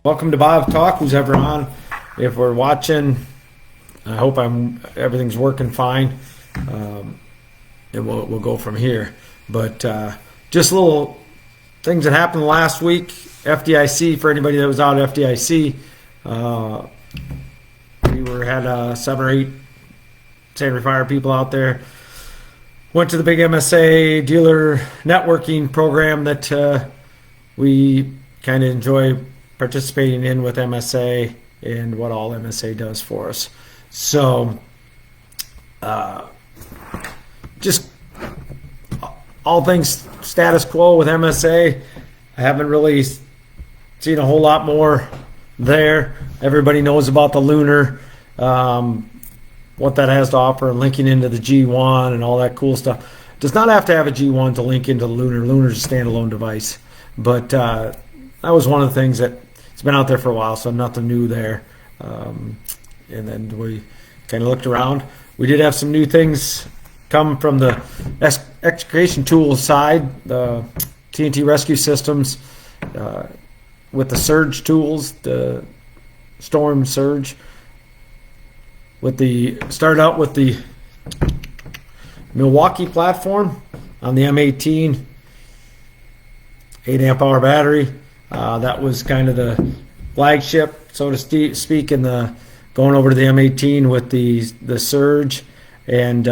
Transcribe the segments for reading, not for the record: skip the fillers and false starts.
Welcome to Bob Talk, who's ever on. If we're watching, I hope everything's working fine, and we'll go from here. But just little things that happened last week. FDIC, for anybody that was out at FDIC, we had 7 or 8 Santa Fe Fire people out there. Went to the big MSA dealer networking program that we kind of enjoy participating in with MSA and what all MSA does for us. So just all things status quo with MSA. I haven't really seen a whole lot more there. Everybody knows about the Lunar, what that has to offer, and linking into the G1 and all that cool stuff. Does not have to have a G1 to link into the Lunar. Lunar's a standalone device. But that was one of the things that it's been out there for a while, so nothing new there. And then we kind of looked around. We did have some new things come from the excavation tools side, the TNT rescue systems with the surge tools, the storm surge. Started out with the Milwaukee platform on the M18, 8 amp hour battery. That was kind of the flagship, so to speak, in the going over to the M18 with the surge and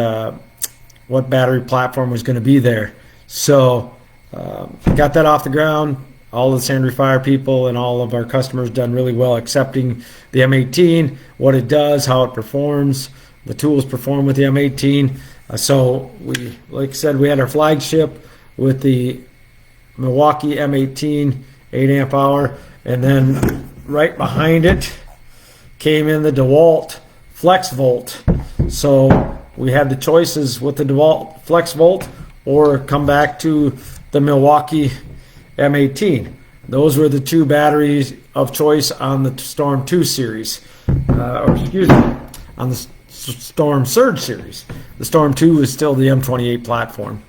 what battery platform was going to be there. So got that off the ground. All the Santa Fe Fire people and all of our customers done really well accepting the M18, what it does, how it performs, the tools perform with the M18. So we, like I said, we had our flagship with the Milwaukee M18 8 amp hour, and then right behind it came in the DeWalt Flex Volt. So we had the choices with the DeWalt Flex Volt or come back to the Milwaukee M18. Those were the 2 batteries of choice on the Storm 2 series, on the Storm Surge series. The Storm 2 is still the M28 platform.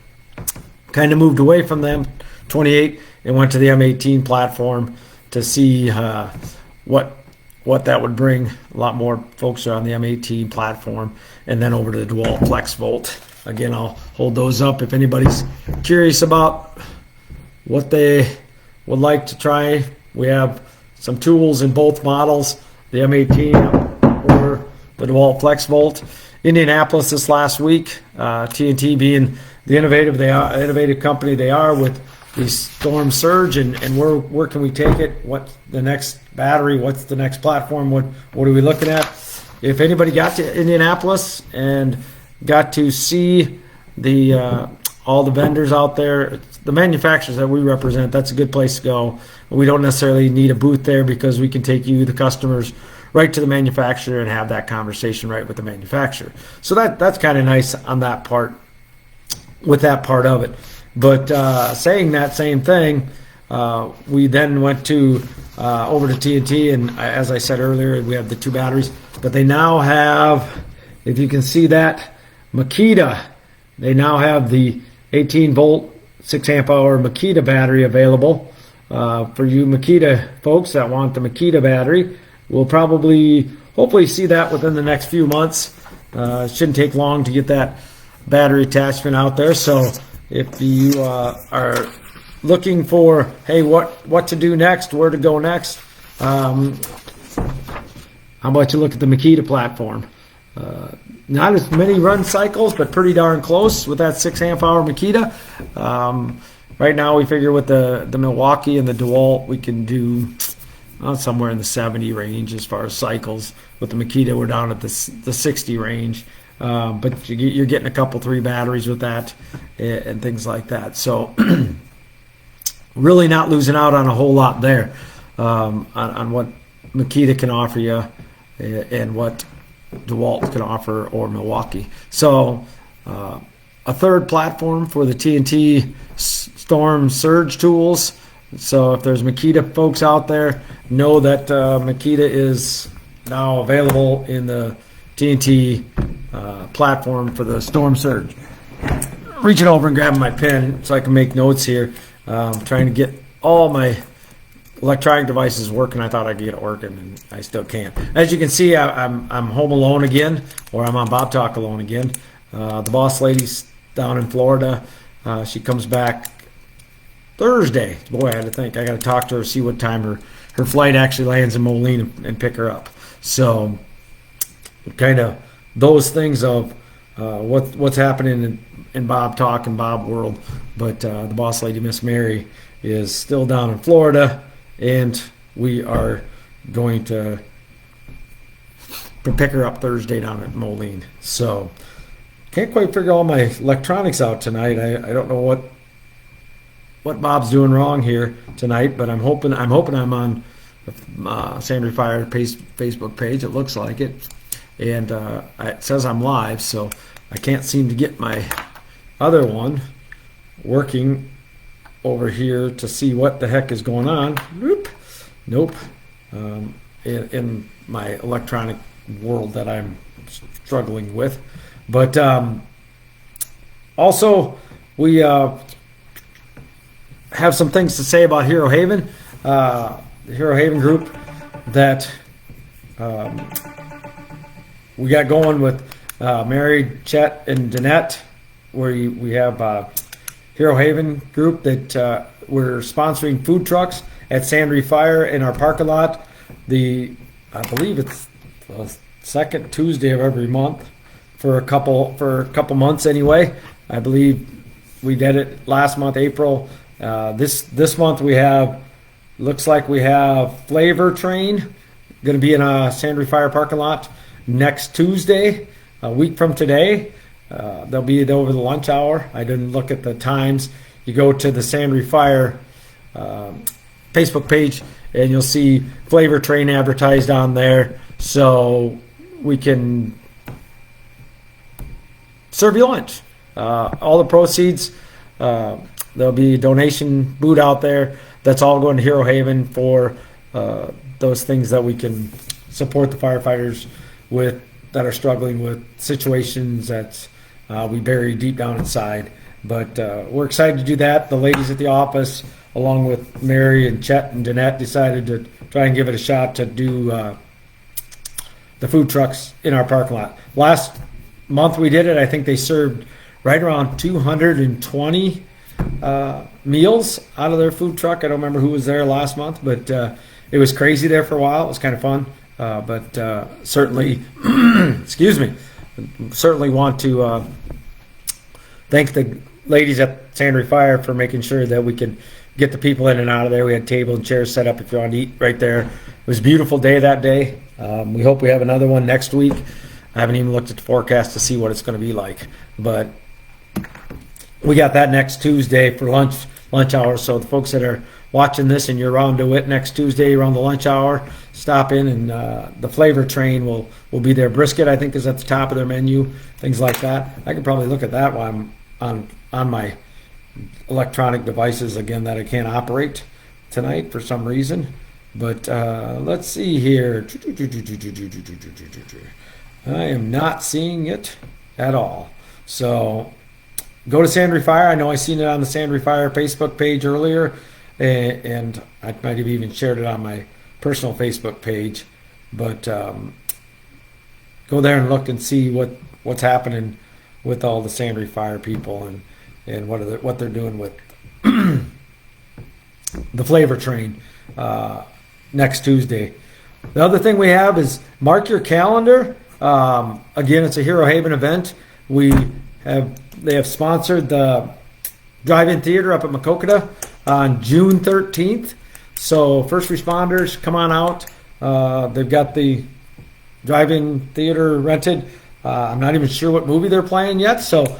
Kind of moved away from the M28 and went to the M18 platform to see what that would bring. A lot more folks are on the M18 platform, and then over to the DeWalt Flex Volt. Again, I'll hold those up if anybody's curious about what they would like to try. We have some tools in both models, the M18 or the DeWalt Flex Volt. Indianapolis this last week, TNT being the innovative company they are with the Storm Surge, and where can we take it? What's the next battery? What's the next platform? What are we looking at? If anybody got to Indianapolis and got to see the all the vendors out there, the manufacturers that we represent, that's a good place to go. We don't necessarily need a booth there because we can take you, the customers, right to the manufacturer and have that conversation right with the manufacturer. So that's kind of nice on that part, with that part of it. But saying that same thing, we then went to over to TNT, and as I said earlier, we have the 2 batteries, but they now have, if you can see that, Makita. They now have the 18 volt 6 amp hour Makita battery available. For you Makita folks that want the Makita battery, we'll hopefully see that within the next few months. It shouldn't take long to get that battery attachment out there. So if you are looking for, hey, what to do next, where to go next, how about you look at the Makita platform? Not as many run cycles, but pretty darn close with that 6 amp hour Makita. Right now we figure with the Milwaukee and the DeWalt we can do somewhere in the 70 range as far as cycles. With the Makita we're down at the 60 range. But you're getting a couple 3 batteries with that and things like that. So really not losing out on a whole lot there on what Makita can offer you and what DeWalt can offer, or Milwaukee. So a third platform for the TNT Storm Surge tools. So if there's Makita folks out there, know that Makita is now available in the TNT platform for the Storm Surge. Reaching over and grabbing my pen so I can make notes here. Trying to get all my electronic devices working. I thought I could get it working, and I still can't. As you can see, I'm home alone again, or I'm on Bob Talk alone again. The boss lady's down in Florida. She comes back Thursday. Boy, I had to think. I got to talk to her, see what time her flight actually lands in Moline, and pick her up. So, kind of those things of what's happening in Bob Talk and Bob World. But the boss lady, Miss Mary, is still down in Florida, and we are going to pick her up Thursday down at Moline. So, can't quite figure all my electronics out tonight. I don't know what Bob's doing wrong here tonight, but I'm hoping I'm on the Sandry Fire Facebook page. It looks like it, and it says I'm live, so I can't seem to get my other one working over here to see what the heck is going on. Nope. In my electronic world that I'm struggling with. But also, we have some things to say about Hero Haven. The Hero Haven group that we got going with Mary, Chet, and Danette, where we have Hero Haven group that we're sponsoring food trucks at Sandry Fire in our parking lot. I believe it's the second Tuesday of every month for a couple months anyway. I believe we did it last month, April. This month looks like we have Flavor Train going to be in a Sandry Fire parking lot next Tuesday, a week from today. They'll be over the lunch hour. I didn't look at the times. You go to the Sandry Fire Facebook page, and you'll see Flavor Train advertised on there, so we can serve you lunch. All the proceeds, there'll be a donation booth out there. That's all going to Hero Haven for those things that we can support the firefighters with that are struggling with situations that we bury deep down inside. But we're excited to do that. The ladies at the office, along with Mary and Chet and Danette, decided to try and give it a shot to do the food trucks in our parking lot. Last month we did it. I think they served right around 220 meals out of their food truck. I don't remember who was there last month, but it was crazy there for a while. It was kind of fun. But certainly, excuse me, certainly want to thank the ladies at Sandry Fire for making sure that we could get the people in and out of there. We had table and chairs set up if you want to eat right there. It was a beautiful day that day. We hope we have another one next week. I haven't even looked at the forecast to see what it's going to be like, but we got that next Tuesday for lunch hour. So the folks that are watching this and you're around to it next Tuesday around the lunch hour, stop in, and the Flavor Train will be there. Brisket, I think, is at the top of their menu, things like that. I could probably look at that while I'm on my electronic devices again that I can't operate tonight for some reason. But let's see here. I am not seeing it at all. So go to Sandry Fire. I know I seen it on the Sandry Fire Facebook page earlier, and I might have even shared it on my personal Facebook page. But go there and look and see what's happening with all the Sandry Fire people and what they're doing with the Flavor Train next Tuesday. The other thing we have is mark your calendar. Again, it's a Hero Haven event. They have sponsored the drive-in theater up at Macokota on June 13th. So first responders, come on out. They've got the drive-in theater rented. I'm not even sure what movie they're playing yet. So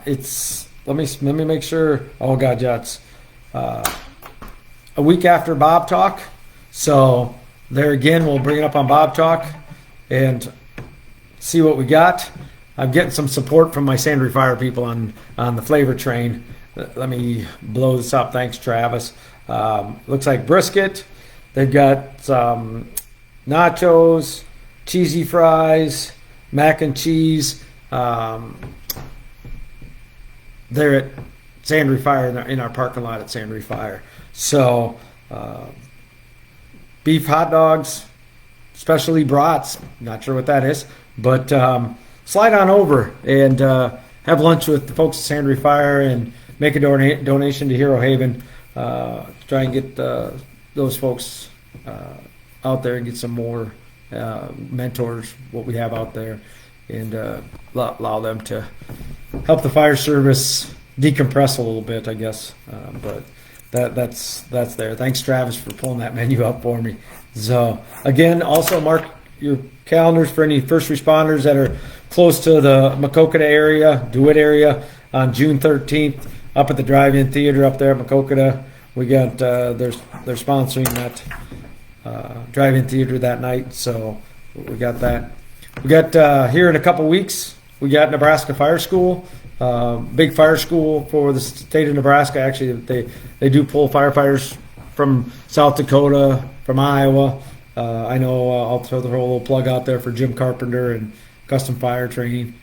it's let me make sure. Oh God, yeah, it's a week after Bob Talk. So there again, we'll bring it up on Bob Talk and see what we got. I'm getting some support from my Sandry Fire people on the Flavor Train. Let me blow this up. Thanks, Travis. Looks like brisket. They've got some nachos, cheesy fries, mac and cheese. They're at Sandry Fire in our parking lot at Sandry Fire. So beef hot dogs, specialty brats. Not sure what that is, but slide on over and have lunch with the folks at Sandry Fire and make a donation to Hero Haven. Try and get those folks out there and get some more mentors, what we have out there, and allow them to help the fire service decompress a little bit, I guess. But that's there. Thanks, Travis, for pulling that menu up for me. So again, also mark your calendars for any first responders that are close to the Maquoketa area, DeWitt area, on June 13th up at the drive-in theater up there at Maquoketa. We got they're sponsoring that drive-in theater that night, so we got that. We got here in a couple weeks, we got Nebraska Fire School, big fire school for the state of Nebraska. Actually, they do pull firefighters from South Dakota, from Iowa. I know I'll throw the whole little plug out there for Jim Carpenter and Custom Fire Training.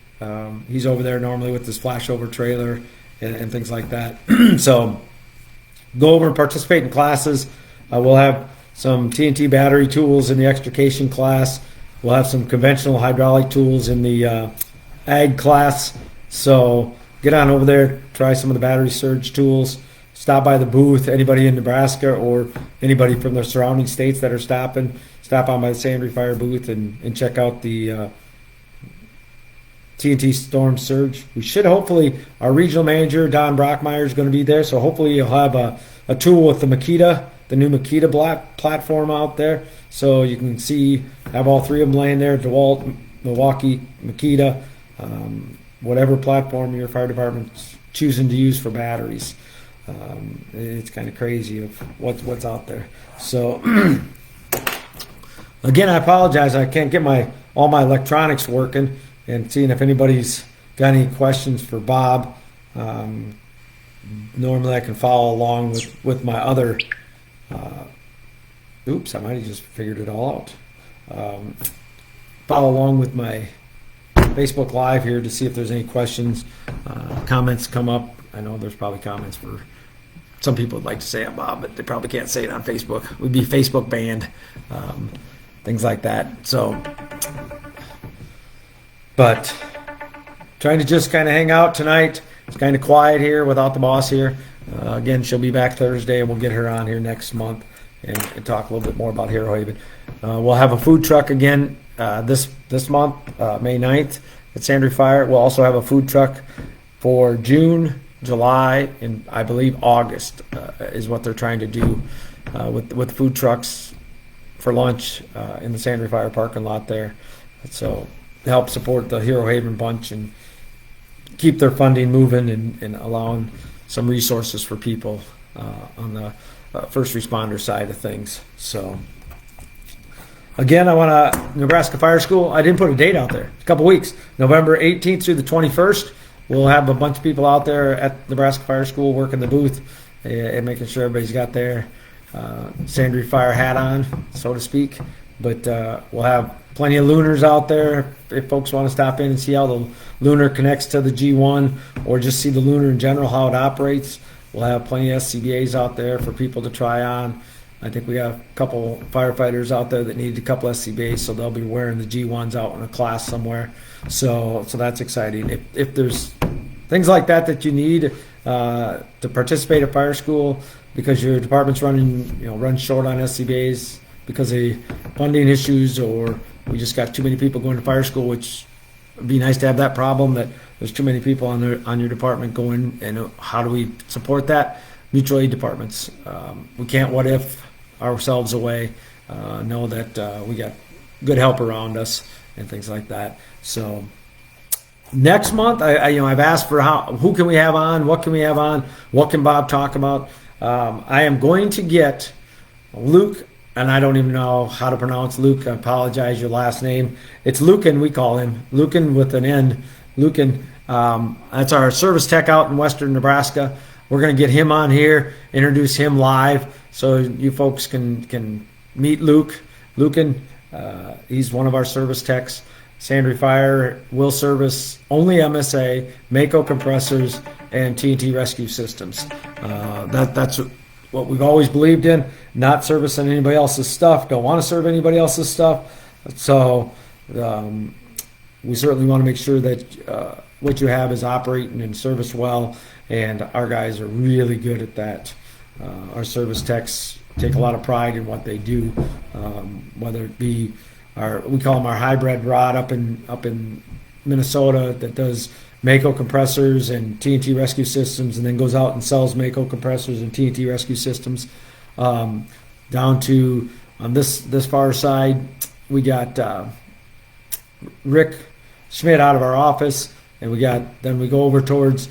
He's over there normally with his flashover trailer and things like that. So go over and participate in classes. We'll have some TNT battery tools in the extrication class. We'll have some conventional hydraulic tools in the ag class. So get on over there, try some of the battery surge tools. Stop by the booth. Anybody in Nebraska or anybody from the surrounding states that are stopping, stop on by the Sandry Fire booth and check out the TNT Storm Surge. We should hopefully, our regional manager, Don Brockmeyer, is going to be there. So hopefully you'll have a tool with the Makita, the new Makita platform out there. So you can have all three of them laying there, DeWalt, Milwaukee, Makita, whatever platform your fire department's choosing to use for batteries. It's kind of crazy of what's out there. So again, I apologize. I can't get all my electronics working and seeing if anybody's got any questions for Bob. Normally I can follow along with my other oops, I might have just figured it all out. Follow along with my Facebook Live here to see if there's any questions, comments come up. I know there's probably comments for some people would like to say it, Bob, but they probably can't say it on Facebook. We'd be Facebook banned, things like that. So, but trying to just kind of hang out tonight. It's kind of quiet here without the boss here. Again, she'll be back Thursday, and we'll get her on here next month and talk a little bit more about Hero Haven. We'll have a food truck again this month, May 9th at Sandry Fire. We'll also have a food truck for June, July, and I believe August is what they're trying to do with food trucks for lunch in the Sandry Fire parking lot there. So help support the Hero Haven bunch and keep their funding moving and allowing some resources for people on the first responder side of things. So again, I want to Nebraska Fire School. I didn't put a date out there. A couple weeks, November 18th through the 21st. We'll have a bunch of people out there at Nebraska Fire School working the booth and making sure everybody's got their Sandry Fire hat on, so to speak. But we'll have plenty of lunars out there if folks want to stop in and see how the lunar connects to the G1 or just see the lunar in general, how it operates. We'll have plenty of SCBAs out there for people to try on. I think we have a couple firefighters out there that need a couple SCBAs, so they'll be wearing the G1s out in a class somewhere. So that's exciting. If there's things like that you need to participate at fire school because your department's run short on SCBAs because of funding issues, or we just got too many people going to fire school, which would be nice to have that problem that there's too many people on your department going, and how do we support that? Mutual aid departments. We can't what if ourselves away. Know that we got good help around us and things like that. So next month, I've asked for who can we have on, what can we have on, what can Bob talk about. I am going to get Luke, and I don't even know how to pronounce Luke. I apologize, your last name. It's Lucan, we call him. Lucan with an N. Lucan. That's our service tech out in western Nebraska. We're going to get him on here, introduce him live, so you folks can meet Luke. Lucan, he's one of our service techs. Sandry Fire will service only MSA, Mako compressors, and TNT rescue systems. That's what we've always believed in, not servicing anybody else's stuff, don't want to serve anybody else's stuff. So we certainly want to make sure that what you have is operating and serviced well, and our guys are really good at that. Our service techs take a lot of pride in what they do, whether it be we call them our hybrid rod up in Minnesota that does Mako compressors and TNT rescue systems, and then goes out and sells Mako compressors and TNT rescue systems. Down to on this far side, we got Rick Schmidt out of our office, and then we go over towards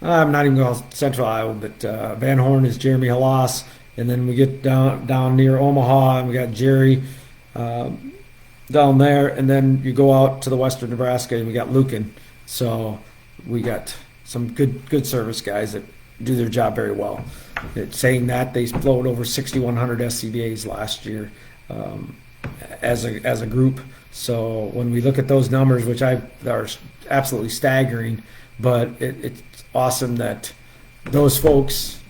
I'm not even going to Central Iowa, but Van Horn is Jeremy Halas, and then we get down near Omaha, and we got Jerry down there, and then you go out to the western Nebraska, and we got Lucan. So we got some good service guys that do their job very well. Saying that, they flowed over 6,100 SCBAs last year as a group. So when we look at those numbers, which are absolutely staggering, but it's awesome that those folks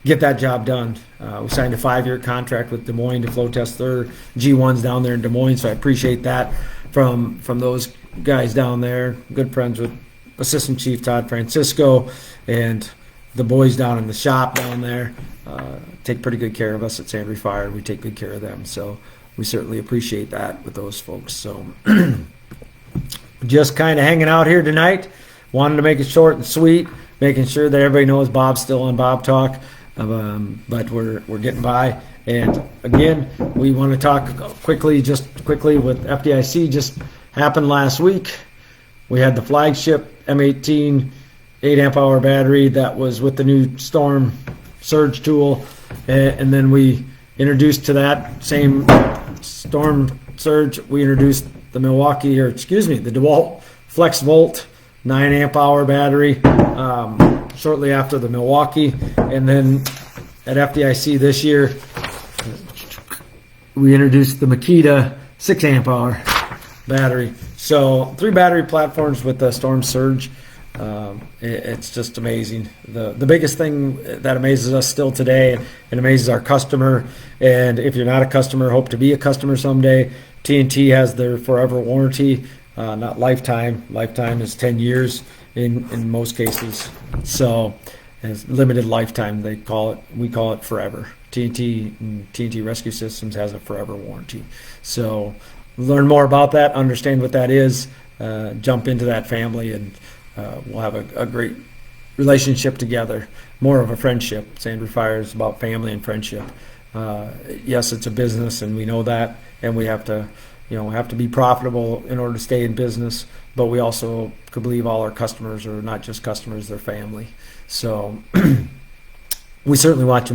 get that job done. We signed a 5-year contract with Des Moines to flow test their G1s down there in Des Moines, so I appreciate that from those guys down there. Good friends with Assistant Chief Todd Francisco and the boys down in the shop down there. Take pretty good care of us at Sandry Fire. We take good care of them, so we certainly appreciate that with those folks. So just kind of hanging out here tonight. Wanted to make it short and sweet, making sure that everybody knows Bob's still on Bob Talk, but we're getting by. And again, we want to talk quickly with FDIC. Just happened last week. We had the flagship M18 8-amp-hour battery that was with the new Storm Surge tool, and then we introduced to that same Storm Surge, we introduced the DeWalt Flex Volt 9-amp-hour battery shortly after the Milwaukee. And then at FDIC this year, we introduced the Makita 6-amp-hour battery. So 3 battery platforms with the Storm Surge. It's just amazing. The biggest thing that amazes us still today, and amazes our customer, and if you're not a customer, hope to be a customer someday, TNT has their forever warranty, not lifetime. Lifetime is 10 years in most cases. So it's limited lifetime, they call it. We call it forever. TNT Rescue Systems has a forever warranty. So learn more about that, understand what that is, jump into that family, and we'll have a great relationship together, more of a friendship. Sandry Fire is about family and friendship. Yes, it's a business, and we know that, and we have to be profitable in order to stay in business, but we also could believe all our customers are not just customers, they're family. So we certainly want to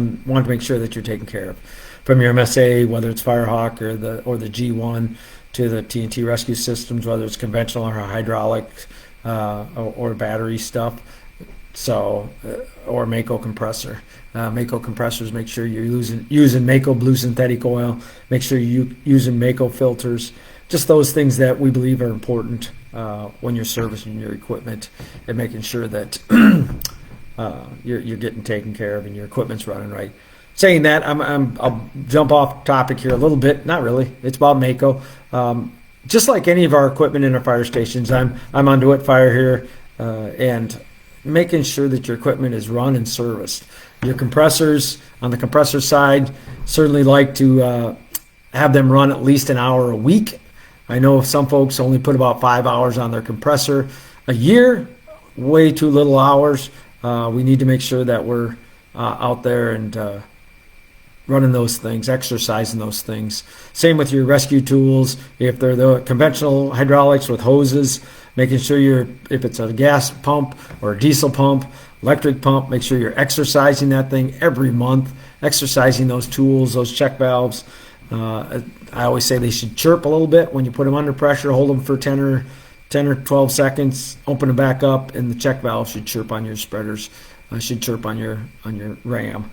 make sure that you're taken care of. From your MSA, whether it's Firehawk or the G1, to the TNT rescue systems, whether it's conventional or hydraulic, or battery stuff, so or Mako compressor. Mako compressors, make sure you're using Mako blue synthetic oil. Make sure you're using Mako filters. Just those things that we believe are important when you're servicing your equipment, and making sure that you're getting taken care of and your equipment's running right. Saying that, I'll jump off topic here a little bit. Not really. It's about Mako. Just like any of our equipment in our fire stations, I'm on DeWitt Fire here, and making sure that your equipment is run and serviced. Your compressors, on the compressor side, certainly like to have them run at least an hour a week. I know some folks only put about 5 hours on their compressor a year, way too little hours. We need to make sure that we're out there and running those things, exercising those things. Same with your rescue tools. If they're the conventional hydraulics with hoses, making sure if it's a gas pump or a diesel pump, electric pump, make sure you're exercising that thing every month, exercising those tools, those check valves. I always say they should chirp a little bit when you put them under pressure, hold them for 10 or 12 seconds, open them back up, and the check valve should chirp on your spreaders, should chirp on your ram.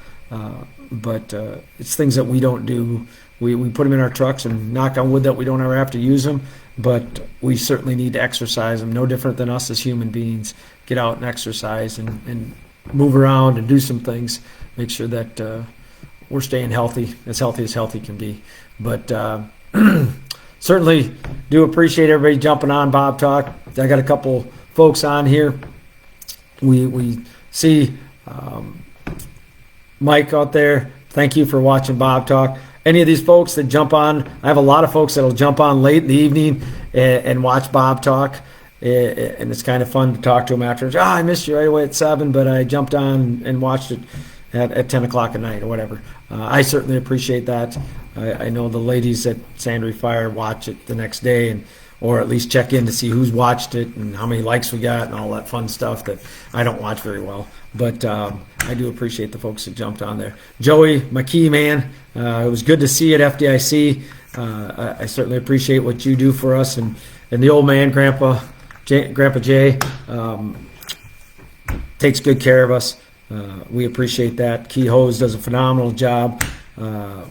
But it's things that we don't do. We put them in our trucks and knock on wood that we don't ever have to use them, but we certainly need to exercise them, no different than us as human beings. Get out and exercise and move around and do some things, make sure that we're staying healthy as healthy can be. But certainly do appreciate everybody jumping on Bob Talk. I got a couple folks on here. We see Mike out there. Thank you for watching Bob Talk. Any of these folks that jump on, I have a lot of folks that'll jump on late in the evening and watch Bob Talk. And it's kind of fun to talk to them after. I missed you right away at 7, but I jumped on and watched it at 10 o'clock at night or whatever. I certainly appreciate that. I know the ladies at Sandry Fire watch it the next day, or at least check in to see who's watched it and how many likes we got and all that fun stuff that I don't watch very well. But I do appreciate the folks that jumped on there. Joey, my key man, it was good to see you at FDIC. I certainly appreciate what you do for us. And the old man, Grandpa Jay, takes good care of us. We appreciate that. Key Hose does a phenomenal job.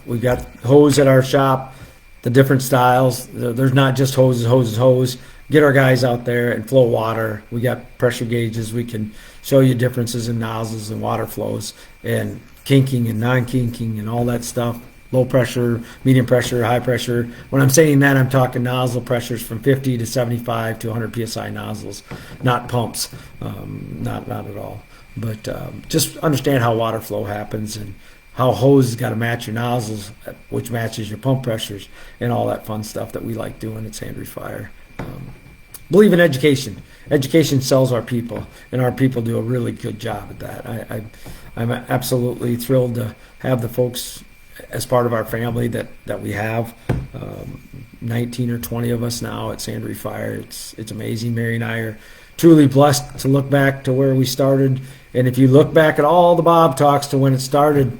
We got hose at our shop, the different styles. There's not just hose. Get our guys out there and flow water. We got pressure gauges. We can show you differences in nozzles and water flows and kinking and non-kinking and all that stuff. Low pressure, medium pressure, high pressure. When I'm saying that, I'm talking nozzle pressures from 50 to 75 to 100 psi nozzles, not pumps, not at all. But just understand how water flow happens and how hose has got to match your nozzles, which matches your pump pressures, and all that fun stuff that we like doing at Sandry Fire. Believe in education. Education sells our people, and our people do a really good job at that. I'm absolutely thrilled to have the folks as part of our family that we have. 19 or 20 of us now at Sandry Fire. It's amazing. Mary and I are truly blessed to look back to where we started. And if you look back at all the Bob Talks to when it started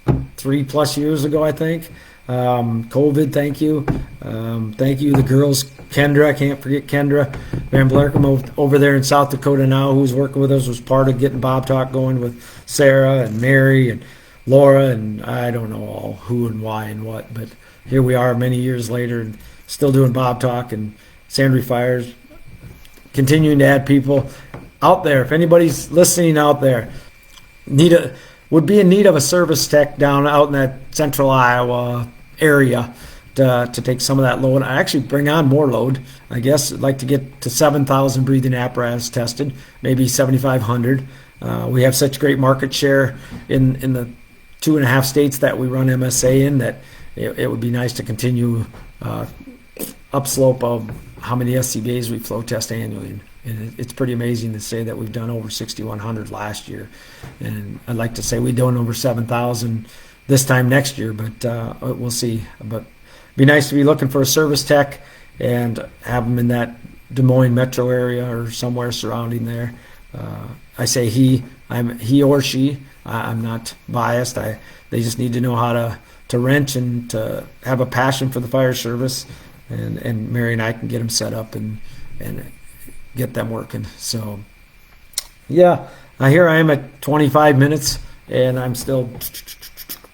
3+ years ago, I think. COVID, thank you. Thank you, the girls. Kendra, I can't forget Kendra Van Blerkum over there in South Dakota now, who's working with us, was part of getting Bob Talk going with Sarah and Mary and Laura, and I don't know all who and why and what, but here we are many years later and still doing Bob Talk and Sandry Fires, continuing to add people out there. If anybody's listening out there, would be in need of a service tech down out in that central Iowa area to take some of that load. I actually bring on more load. I guess I'd like to get to 7,000 breathing apparatus tested, maybe 7,500. We have such great market share in the 2.5 states that we run MSA in that it would be nice to continue upslope of how many SCBAs we flow test annually. And it's pretty amazing to say that we've done over 6,100 last year. And I'd like to say we've done over 7,000 this time next year, but we'll see. But it'd be nice to be looking for a service tech and have them in that Des Moines metro area or somewhere surrounding there. I say I'm he or she. I'm not biased. They just need to know how to wrench and to have a passion for the fire service. And Mary and I can get them set up and get them working. So, yeah, here I am at 25 minutes, and I'm still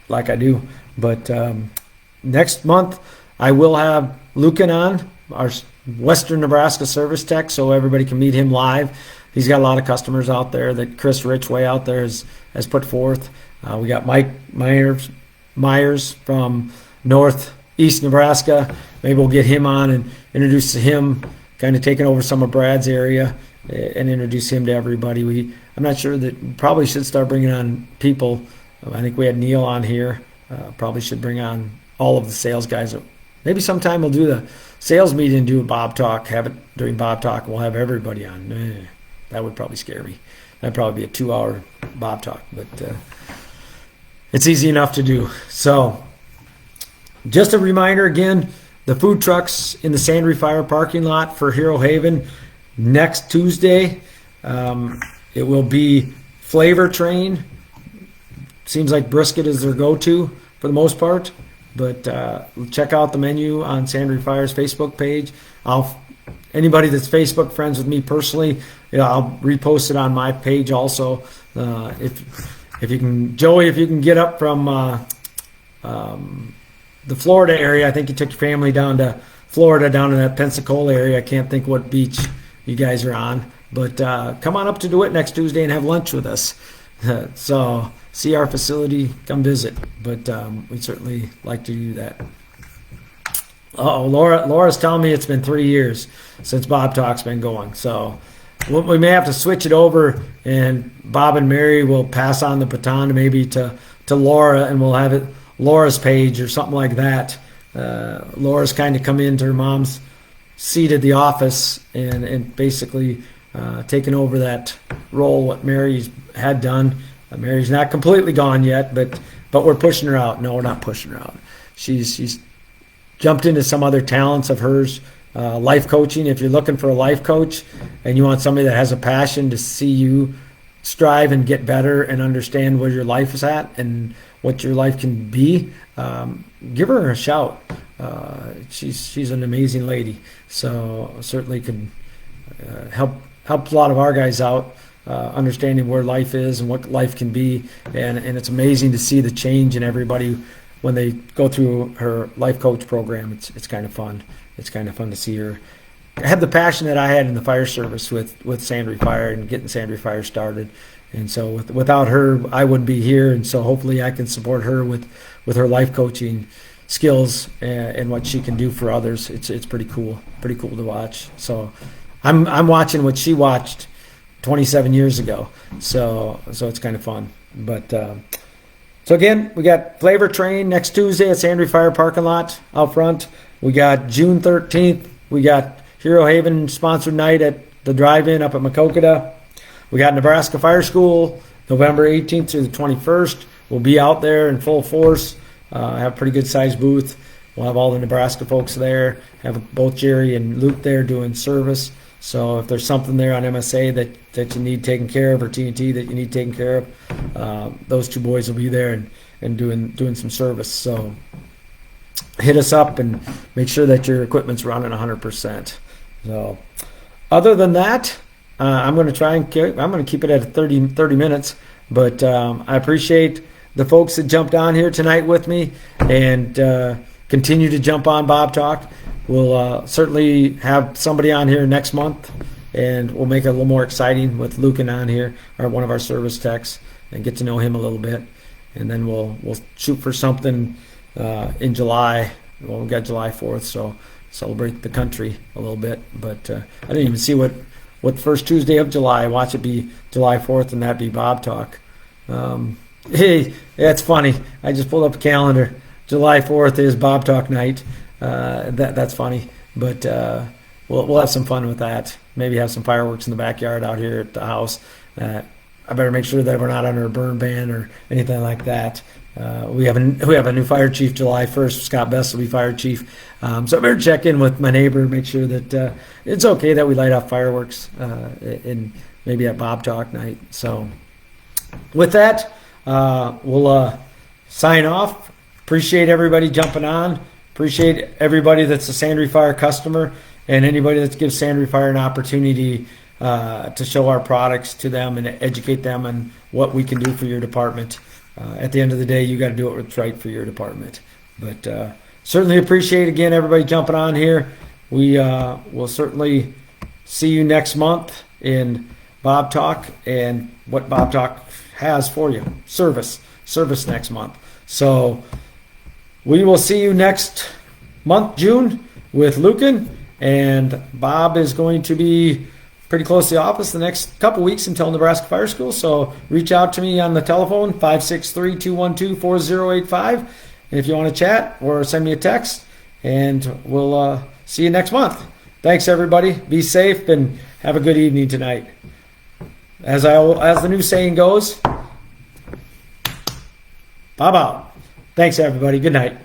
like I do. But next month, I will have Lucan on, our Western Nebraska service tech, so everybody can meet him live. He's got a lot of customers out there that Chris Richway out there has put forth. We got Mike Myers from Northeast Nebraska. Maybe we'll get him on and introduce him, kind of taking over some of Brad's area and introduce him to everybody. I'm not sure that we probably should start bringing on people. I think we had Neil on here. Probably should bring on all of the sales guys. Maybe sometime we'll do the sales meeting and do a Bob Talk, have it during Bob Talk. We'll have everybody on. That would probably scare me. That'd probably be a 2-hour Bob Talk, but it's easy enough to do. So just a reminder again, the food trucks in the Sandry Fire parking lot for Hero Haven next Tuesday. It will be Flavor Train. Seems like brisket is their go-to for the most part, but check out the menu on Sandry Fire's Facebook page. Anybody that's Facebook friends with me personally, I'll repost it on my page also. If you can, Joey, if you can get up from the Florida area, I think you took your family down to Florida, down in that Pensacola area. I can't think what beach you guys are on, but come on up to DeWitt next Tuesday and have lunch with us. So see our facility, come visit. But we'd certainly like to do that. Oh, Laura's telling me it's been 3 years since Bob Talk's been going. So we may have to switch it over, and Bob and Mary will pass on the baton maybe to Laura, and we'll have it Laura's page or something like that. Laura's kind of come into her mom's seat at the office and basically taken over that role, what Mary's had done. Mary's not completely gone yet, but we're pushing her out. No, we're not pushing her out. She's jumped into some other talents of hers. Life coaching. If you're looking for a life coach and you want somebody that has a passion to see you strive and get better and understand where your life is at and what your life can be, give her a shout. She's an amazing lady. So certainly can help a lot of our guys out understanding where life is and what life can be. And it's amazing to see the change in everybody when they go through her life coach program. It's kind of fun. It's kind of fun to see her have the passion that I had in the fire service with Sandry Fire and getting Sandry Fire started. And so without her, I wouldn't be here. And so hopefully I can support her with her life coaching skills and what she can do for others. It's pretty cool to watch. So I'm watching what she watched 27 years ago. So it's kind of fun. But so again, we got Flavor Train next Tuesday at Sandry Fire parking lot out front. We got June 13th. We got Hero Haven sponsored night at the drive-in up at Makokada. We got Nebraska Fire School November 18th through the 21st. We'll be out there in full force. Have a pretty good sized booth. We'll have all the Nebraska folks there. Have both Jerry and Luke there doing service. So if there's something there on MSA that you need taken care of, or TNT that you need taken care of, those two boys will be there and doing some service. So hit us up and make sure that your equipment's running 100%. So other than that, I'm going to keep it at 30 minutes. But I appreciate the folks that jumped on here tonight with me and continue to jump on Bob Talk. We'll certainly have somebody on here next month, and we'll make it a little more exciting with Lucan on here, or one of our service techs, and get to know him a little bit. And then we'll shoot for something in July. Well, we got July 4th, so celebrate the country a little bit. But I didn't even see what first Tuesday of July. Watch it be July 4th, and that'd be Bob Talk. Hey, that's funny. I just pulled up a calendar. July 4th is Bob Talk night. That's funny. But we'll have some fun with that. Maybe have some fireworks in the backyard out here at the house. I better make sure that we're not under a burn ban or anything like that. We have a new fire chief July 1st. Scott Best will be fire chief. So I better check in with my neighbor, make sure that it's okay that we light off fireworks in maybe at Bob Talk night. So with that, we'll sign off. Appreciate everybody jumping on. Appreciate everybody that's a Sandry Fire customer and anybody that gives Sandry Fire an opportunity to show our products to them and educate them on what we can do for your department. At the end of the day, you got to do what's right for your department. But certainly appreciate, again, everybody jumping on here. We will certainly see you next month in Bob Talk and what Bob Talk has for you. Service next month. So we will see you next month, June, with Lucan. And Bob is going to be pretty close to the office the next couple weeks until Nebraska Fire School. So reach out to me on the telephone, 563-212-4085. And if you want to chat or send me a text, and we'll see you next month. Thanks, everybody. Be safe and have a good evening tonight. As the new saying goes, Bob out. Thanks, everybody. Good night.